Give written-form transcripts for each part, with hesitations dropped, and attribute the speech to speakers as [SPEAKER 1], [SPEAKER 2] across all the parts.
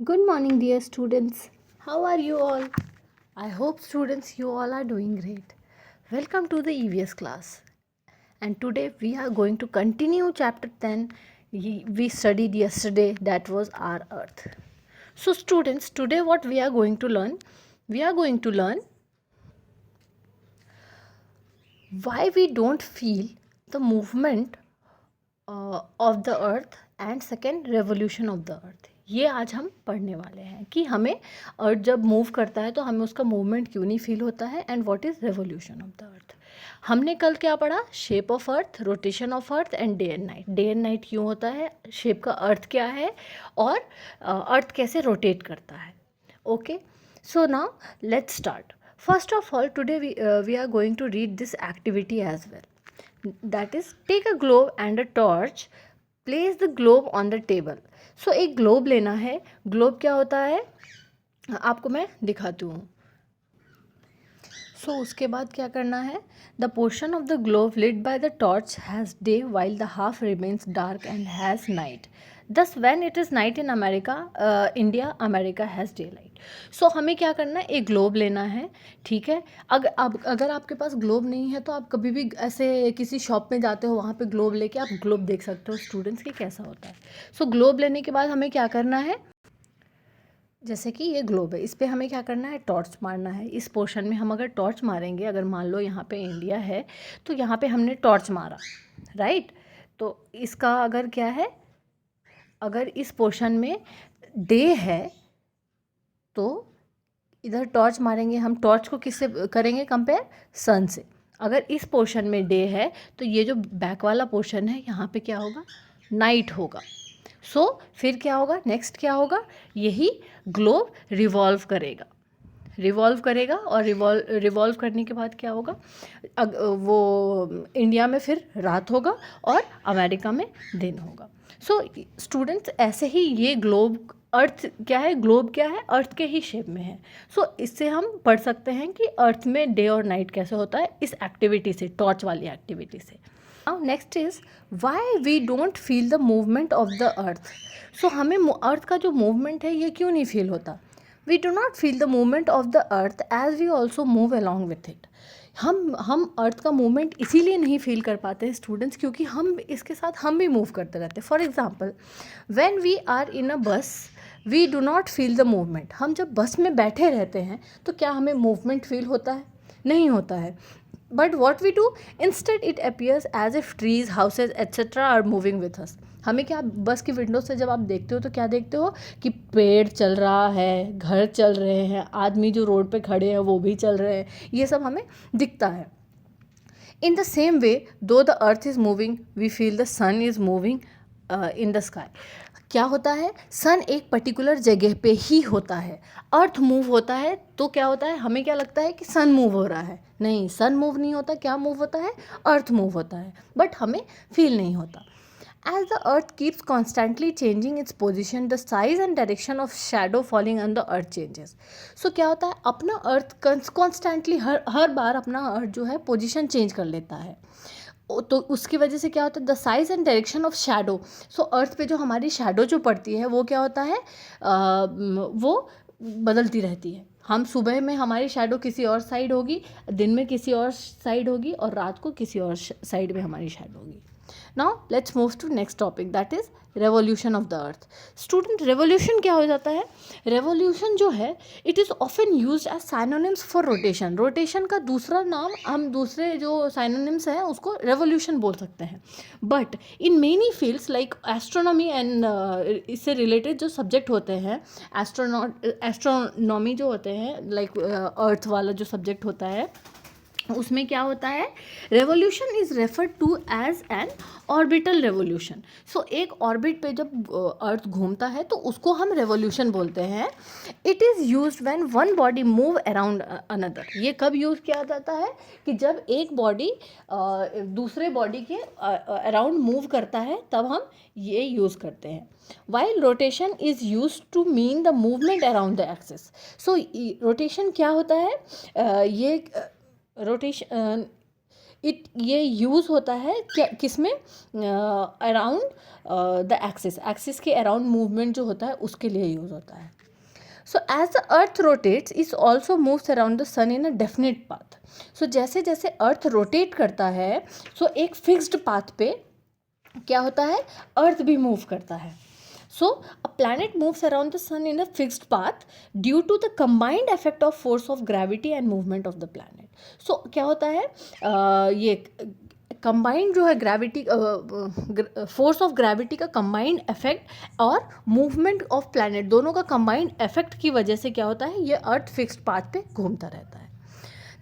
[SPEAKER 1] Good morning, dear students. How are you all? I hope, students, you all are doing great. Welcome to the EVS class. And today we are going to continue chapter 10 we studied yesterday, that was our earth. So, students, today what we are going to learn? We are going to learn why we don't feel the movement of the earth and second revolution of the अर्थ. ये आज हम पढ़ने वाले हैं कि हमें अर्थ जब move करता है तो हमें उसका मूवमेंट क्यों नहीं फील होता है and what is revolution of the अर्थ. हमने कल क्या पढ़ा? Shape of earth, rotation of earth and day and night. Day and night क्यों होता है, शेप का अर्थ क्या है और अर्थ कैसे रोटेट करता है. Okay, so now let's start. First of all today we are going to read this activity as well. That is, take a globe and a torch, place the globe on the table. So एक globe लेना है. Globe क्या होता है आपको मैं दिखाती हूँ. सो उसके बाद क्या करना है? The portion of the globe lit by the torch has day while the half remains dark and has night. Thus when it is night in America, India, America has daylight. सो हमें क्या करना है? एक ग्लोब लेना है. ठीक है, अगर आपके पास ग्लोब नहीं है तो आप कभी भी ऐसे किसी शॉप में जाते हो, वहाँ पे ग्लोब लेके आप ग्लोब देख सकते हो स्टूडेंट्स कि कैसा होता है. सो ग्लोब लेने के बाद हमें क्या करना है? जैसे कि ये ग्लोब है, इस पर हमें क्या करना है? टॉर्च मारना है. इस पोर्शन में हम अगर टॉर्च मारेंगे, अगर मान लो यहाँ पे इंडिया है तो यहाँ पे हमने टॉर्च मारा, राइट. तो इसका अगर क्या है, अगर इस पोर्शन में डे है तो इधर टॉर्च मारेंगे हम. टॉर्च को किससे करेंगे कंपेयर? सन से. अगर इस पोर्शन में डे है तो ये जो बैक वाला पोर्शन है यहाँ पे क्या होगा? नाइट होगा. सो फिर क्या होगा? नेक्स्ट क्या होगा? यही ग्लोब रिवॉल्व करेगा, रिवॉल्व करेगा और रिवॉल्व करने के बाद क्या होगा? वो इंडिया में फिर रात होगा और अमेरिका में दिन होगा. सो स्टूडेंट्स, ऐसे ही ये ग्लोब, अर्थ क्या है, ग्लोब क्या है, अर्थ के ही शेप में है. सो इससे हम पढ़ सकते हैं कि अर्थ में डे और नाइट कैसे होता है, इस एक्टिविटी से, टॉर्च वाली एक्टिविटी से. Now next is why we don't feel the movement of the earth. So हमें अर्थ का जो मूवमेंट है ये क्यों नहीं फील होता? We do not feel the movement of the earth as we also move along with it. हम earth का मूवमेंट इसीलिए नहीं फील कर पाते हैं स्टूडेंट्स, क्योंकि हम इसके साथ हम भी मूव करते रहते हैं. For example, when we are in a bus we do not feel the movement. हम जब बस में बैठे रहते हैं तो क्या हमें मूवमेंट फील होता है? नहीं होता है. But what we do instead, it appears as if trees, houses etcetera are moving with us. हमें क्या, बस की विंडो से जब आप देखते हो तो क्या देखते हो कि पेड़ चल रहा है, घर चल रहे हैं, आदमी जो रोड पे खड़े हैं वो भी चल रहे हैं, ये सब हमें दिखता है. In the same way, though the earth is moving, we feel the sun is moving in the sky. क्या होता है? सन एक पर्टिकुलर जगह पे ही होता है. अर्थ मूव होता है तो क्या होता है? हमें क्या लगता है कि सन मूव हो रहा है. नहीं, सन मूव नहीं होता. क्या मूव होता है? अर्थ मूव होता है, बट हमें फील नहीं होता. As the earth keeps constantly changing its position, the size and direction of shadow falling on the earth changes. So क्या होता है? अपना अर्थ कॉन्स्टेंटली हर बार अपना अर्थ जो है पोजीशन चेंज कर लेता है. तो उसकी वजह से क्या होता है? The size and direction of shadow. So earth पे जो हमारी शैडो जो पड़ती है वो क्या होता है? वो बदलती रहती है. हम सुबह में हमारी शैडो किसी और साइड होगी, दिन में किसी और साइड होगी और रात को किसी और साइड में हमारी शैडो होगी. Now let's move to next topic, that is revolution of the earth. Student, revolution क्या हो जाता है? रेवोल्यूशन जो है it is often use as synonyms for rotation. Rotation का दूसरा नाम, हम दूसरे जो साइनोनिम्स हैं उसको रेवोल्यूशन बोल सकते हैं. But in many fields like astronomy and इससे रिलेटेड जो सब्जेक्ट होते हैं, एस्ट्रोनॉमी जो होते हैं, लाइक अर्थ वाला जो सब्जेक्ट होता है, उसमें क्या होता है? Revolution is referred to as an orbital revolution. So एक ऑर्बिट पे जब अर्थ घूमता है तो उसको हम रेवोल्यूशन बोलते हैं. It is use when one body move around another. ये कब यूज़ किया जाता है? कि जब एक बॉडी दूसरे बॉडी के अराउंड मूव करता है तब हम ये यूज़ करते हैं. While rotation is used to mean the movement around the axis. So rotation क्या होता है? ये रोटेशन ये यूज़ होता है क्या, किस में, अराउंड द एक्सिस के अराउंड मूवमेंट जो होता है उसके लिए यूज़ होता है. So as the earth rotates it also moves around the sun in a definite path. So जैसे जैसे अर्थ रोटेट करता है, सो एक फिक्स्ड पाथ पे क्या होता है, अर्थ भी मूव करता है. So, a planet moves around the sun in a fixed path due to the combined effect of force of gravity and movement of the planet. So, क्या होता है, ये कंबाइंड जो है ग्रेविटी, फोर्स ऑफ ग्रेविटी का combined effect और movement of planet, दोनों का कंबाइंड इफेक्ट की वजह से क्या होता है, ये अर्थ फिक्स्ड पाथ पे घूमता रहता है.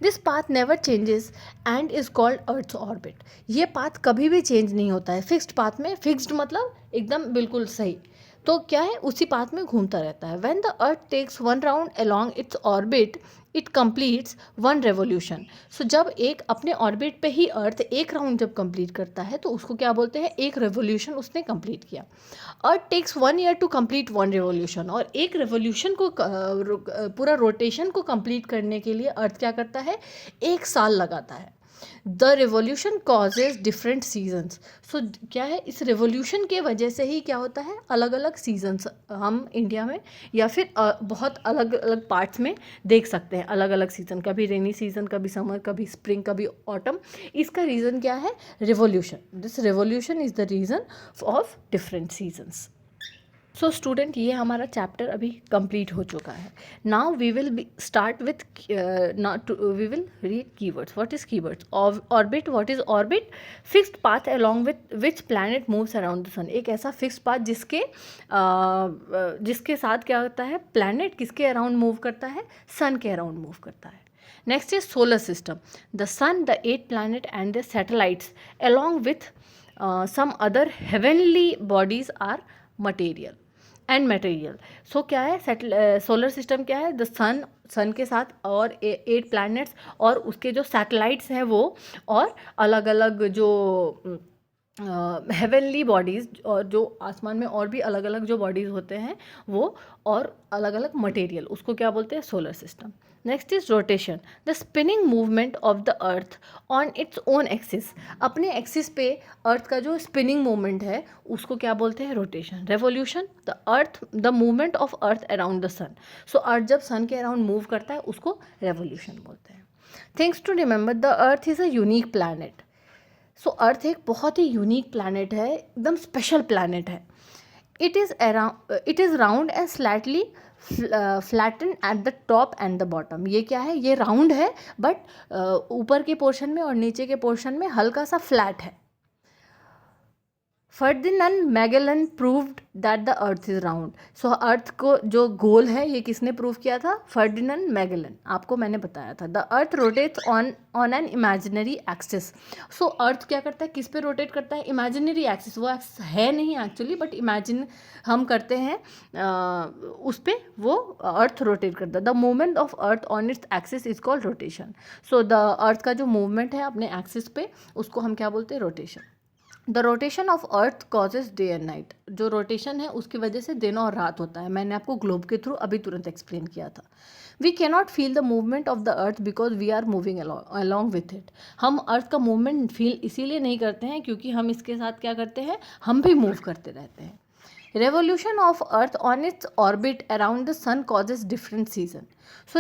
[SPEAKER 1] This path never changes and is called earth's orbit. ये पाथ कभी भी चेंज नहीं होता है. फिक्स्ड पाथ में, फिक्स्ड मतलब एकदम बिल्कुल सही, तो क्या है, उसी पाथ में घूमता रहता है. When the earth takes one round along its orbit it completes one revolution. So जब एक अपने ऑर्बिट पे ही अर्थ एक राउंड जब कंप्लीट करता है तो उसको क्या बोलते हैं, एक रेवोल्यूशन उसने कंप्लीट किया. Earth takes 1 year to complete one revolution. और एक रेवोल्यूशन को पूरा रोटेशन को कंप्लीट करने के लिए अर्थ क्या करता है, 1 साल लगाता है. The revolution causes different seasons. So क्या है, इस रेवोल्यूशन के वजह से ही क्या होता है, अलग अलग सीजन्स हम इंडिया में या फिर बहुत अलग अलग पार्ट्स में देख सकते हैं. अलग अलग सीज़न, कभी रेनी सीज़न, कभी समर, कभी स्प्रिंग, कभी ऑटम. इसका रीज़न क्या है, revolution. This revolution is the reason of different seasons. So student, ये हमारा चैप्टर अभी कंप्लीट हो चुका है. Now we will start with, we will read keywords. What is keywords? Orbit. What is orbit? Fixed path along with which planet moves around the sun. एक ऐसा fixed path जिसके साथ क्या होता है, प्लैनेट किसके अराउंड मूव करता है, सन के अराउंड मूव करता है. Next is solar system. The sun, the 8 planet and the satellites along with some other heavenly bodies are material and material. So क्या है, सोलर सिस्टम क्या है, द सन के साथ और 8 प्लैनेट्स और उसके जो सैटेलाइट्स हैं वो, और अलग अलग जो हेवनली बॉडीज़, और जो आसमान में और भी अलग अलग जो बॉडीज़ होते हैं वो, और अलग अलग मटेरियल, उसको क्या बोलते हैं, solar system. Next is rotation. The spinning movement of the earth on its own axis. अपने एक्सिस पे अर्थ का जो स्पिनिंग मूवमेंट है उसको क्या बोलते हैं, rotation. Revolution, the movement of earth around the sun. So earth जब सन के अराउंड मूव करता है उसको रेवोल्यूशन बोलते हैं. Things to remember. The earth is a unique planet. So earth एक बहुत ही यूनिक प्लैनेट है, एकदम स्पेशल प्लैनेट है. It is round and slightly flatten at the top and the bottom. ये क्या है, ये राउंड है बट ऊपर के पोर्शन में और नीचे के पोर्शन में हल्का सा फ्लैट है. Ferdinand Magellan proved that the earth is round. So earth को जो गोल है ये किसने प्रूव किया था, फर्डिनेंड मैगेलन. आपको मैंने बताया था. The earth rotates on an imaginary axis. So earth क्या करता है, किस पे रोटेट करता है, इमेजिनरी एक्सिस. वो एक्सिस है नहीं एक्चुअली, बट इमेजिन हम करते हैं उस पर वो अर्थ रोटेट करता है. The movement of earth on its axis is called rotation. So the earth का जो मूवमेंट है अपने एक्सिस पे उसको हम क्या बोलते हैं, rotation. The rotation of earth causes day and night. जो रोटेशन है उसकी वजह से दिन और रात होता है. मैंने आपको ग्लोब के थ्रू अभी तुरंत एक्सप्लेन किया था. We cannot feel the movement of the earth because we are moving along with it. हम अर्थ का मूवमेंट फील इसीलिए नहीं करते हैं क्योंकि हम इसके साथ क्या करते हैं, हम भी मूव करते रहते हैं. Revolution of earth on its orbit around the sun causes different season. So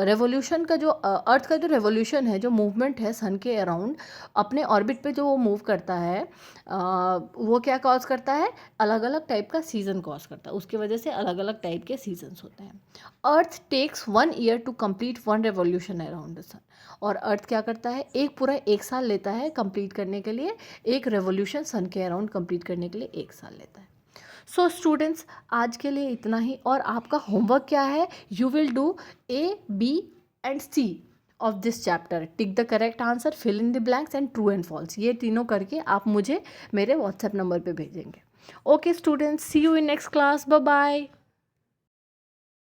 [SPEAKER 1] revolution का जो अर्थ का जो रेवोल्यूशन है, जो मूवमेंट है सन के अराउंड अपने ऑर्बिट पे जो वो मूव करता है, वो क्या कॉज करता है, अलग अलग टाइप का सीजन कॉज करता है. उसकी वजह से अलग अलग टाइप के सीजन्स होते हैं. Earth takes 1 year to complete one revolution around the sun. और अर्थ क्या करता है, एक साल लेता है कंप्लीट करने के लिए. एक रेवोल्यूशन सन के अराउंड कंप्लीट करने के लिए 1 साल लेता है. सो स्टूडेंट्स, आज के लिए इतना ही. और आपका होमवर्क क्या है, you will do A, B and C of this chapter. Tick the correct answer, fill in the blanks and true and false. ये तीनों करके आप मुझे मेरे व्हाट्सएप नंबर पे भेजेंगे. Okay students, see you in next class. Bye bye.